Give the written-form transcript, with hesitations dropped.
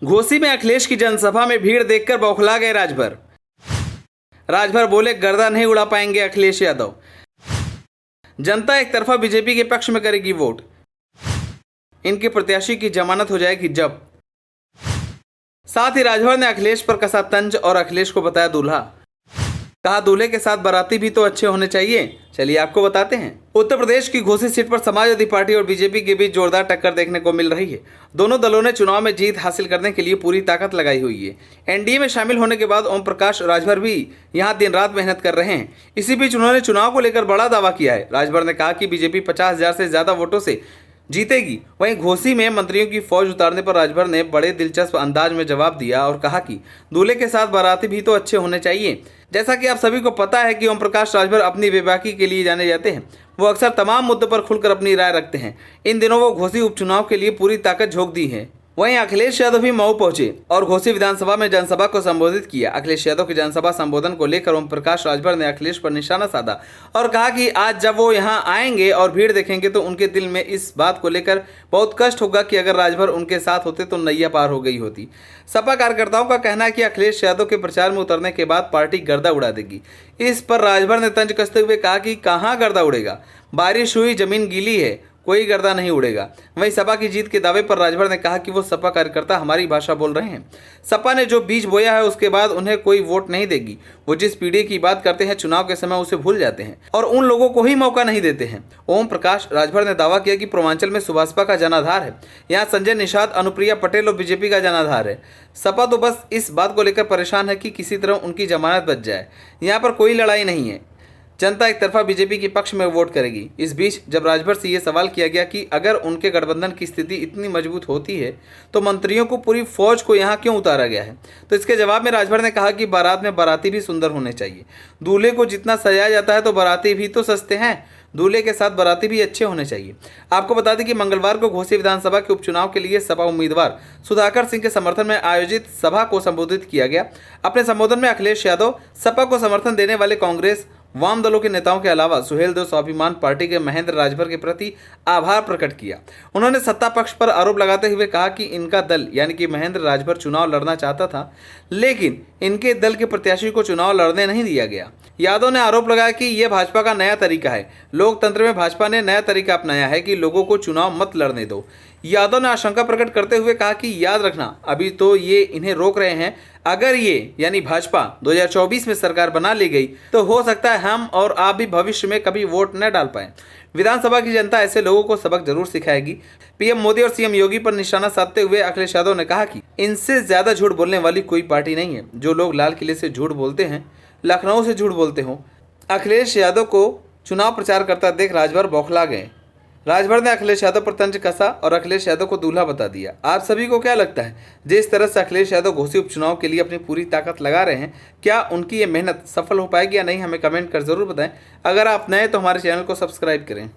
घोसी में अखिलेश की जनसभा में भीड़ देखकर बौखला गए राजभर। राजभर बोले गर्दा नहीं उड़ा पाएंगे अखिलेश यादव। जनता एक तरफा बीजेपी के पक्ष में करेगी वोट। इनके प्रत्याशी की जमानत हो जाएगी जब्त। साथ ही राजभर ने अखिलेश पर कसा तंज और अखिलेश को बताया दूल्हा। कहा दूल्हे के साथ बाराती भी तो अच्छे होने चाहिए। चलिए आपको बताते हैं। उत्तर प्रदेश की घोसी सीट पर समाजवादी पार्टी और बीजेपी के बीच जोरदार टक्कर देखने को मिल रही है। दोनों दलों ने चुनाव में जीत हासिल करने के लिए पूरी ताकत लगाई हुई है। एनडीए में शामिल होने के बाद ओम प्रकाश राजभर भी यहां दिन रात मेहनत कर रहे हैं। इसी बीच उन्होंने चुनाव को लेकर बड़ा दावा किया है। राजभर ने कहा कि बीजेपी 50,000 से ज्यादा वोटों से जीतेगी। वहीं घोसी में मंत्रियों की फौज उतारने पर राजभर ने बड़े दिलचस्प अंदाज में जवाब दिया और कहा कि दूल्हे के साथ बाराती भी तो अच्छे होने चाहिए। जैसा कि आप सभी को पता है कि ओम प्रकाश राजभर अपनी बेबाकी के लिए जाने जाते हैं। वो अक्सर तमाम मुद्दों पर खुलकर अपनी राय रखते हैं। इन दिनों वो घोसी उपचुनाव के लिए पूरी ताकत झोंक दी है। वहीं अखिलेश यादव भी मऊ पहुंचे और घोसी विधानसभा में जनसभा को संबोधित किया। अखिलेश यादव की जनसभा संबोधन को लेकर ओम प्रकाश राजभर ने अखिलेश पर निशाना साधा और कहा कि आज जब वो यहां आएंगे और भीड़ देखेंगे तो उनके दिल में इस बात को लेकर बहुत कष्ट होगा कि अगर राजभर उनके साथ होते तो नैया पार हो गई होती। सपा कार्यकर्ताओं का कहना है कि अखिलेश यादव के प्रचार में उतरने के बाद पार्टी गर्दा उड़ा देगी। इस पर राजभर ने तंज कसते हुए कहा कि कहां गर्दा उड़ेगा, बारिश हुई, जमीन गीली है, कोई गर्दा नहीं उड़ेगा। वहीं सपा की जीत के दावे पर राजभर ने कहा कि वो सपा कार्यकर्ता हमारी भाषा बोल रहे हैं। सपा ने जो बीज बोया है उसके बाद उन्हें कोई वोट नहीं देगी। वो जिस पीढ़ी की बात करते हैं चुनाव के समय उसे भूल जाते हैं और उन लोगों को ही मौका नहीं देते हैं। ओम प्रकाश राजभर ने दावा किया कि पूर्वांचल में सुभाषपा का जनाधार है। यहाँ संजय निषाद, अनुप्रिया पटेल और बीजेपी का जनाधार है। सपा तो बस इस बात को लेकर परेशान है कि किसी तरह उनकी जमानत बच जाए। यहाँ पर कोई लड़ाई नहीं है। जनता एक तरफा बीजेपी के पक्ष में वोट करेगी। इस बीच जब राजभर से ये सवाल किया गया कि अगर उनके गठबंधन की स्थिति इतनी मजबूत होती है तो मंत्रियों को पूरी फौज को यहाँ क्यों उतारा गया है, तो इसके जवाब में राजभर ने कहा कि बारात में बाराती भी सुंदर होने चाहिए। दूल्हे को जितना सजाया जाता है तो बाराती भी तो सस्ते हैं। दूल्हे के साथ बाराती भी अच्छे होने चाहिए। आपको बता दें कि मंगलवार को घोसी विधानसभा के उपचुनाव के लिए सपा उम्मीदवार सुधाकर सिंह के समर्थन में आयोजित सभा को संबोधित किया गया। अपने संबोधन में अखिलेश यादव, सपा को समर्थन देने वाले कांग्रेस, वाम दलों के नेताओं के अलावा सुहेलदेव स्वाभिमान पार्टी के महेंद्र राजभर के प्रति आभार प्रकट किया। उन्होंने सत्ता पक्ष पर आरोप लगाते हुए कहा कि इनका दल यानी कि महेंद्र राजभर चुनाव लड़ना चाहता था, लेकिन इनके दल के प्रत्याशी को चुनाव लड़ने नहीं दिया गया। यादव ने आरोप लगाया कि यह भाजपा का नया तरीका है। लोकतंत्र में भाजपा ने नया तरीका अपनाया है कि लोगों को चुनाव मत लड़ने दो। यादव ने आशंका प्रकट करते हुए कहा कि याद रखना, अभी तो ये इन्हें रोक रहे हैं। अगर ये यानी भाजपा 2024 में सरकार बना ली गई तो हो सकता है हम और आप भी भविष्य में कभी वोट न डाल पाएं। विधानसभा की जनता ऐसे लोगों को सबक जरूर सिखाएगी। पीएम मोदी और सीएम योगी पर निशाना साधते हुए अखिलेश यादव ने कहा कि इनसे ज्यादा झूठ बोलने वाली कोई पार्टी नहीं है। जो लोग लाल किले से झूठ बोलते हैं, लखनऊ से झूठ बोलते हो। अखिलेश यादव को चुनाव प्रचार करता देख राजभर बौखला गए। राजभर ने अखिलेश यादव पर तंज कसा और अखिलेश यादव को दूल्हा बता दिया। आप सभी को क्या लगता है, जिस तरह से अखिलेश यादव घोसी उपचुनाव के लिए अपनी पूरी ताकत लगा रहे हैं, क्या उनकी ये मेहनत सफल हो पाएगी या नहीं, हमें कमेंट कर जरूर बताएं। अगर आप नए तो हमारे चैनल को सब्सक्राइब करें।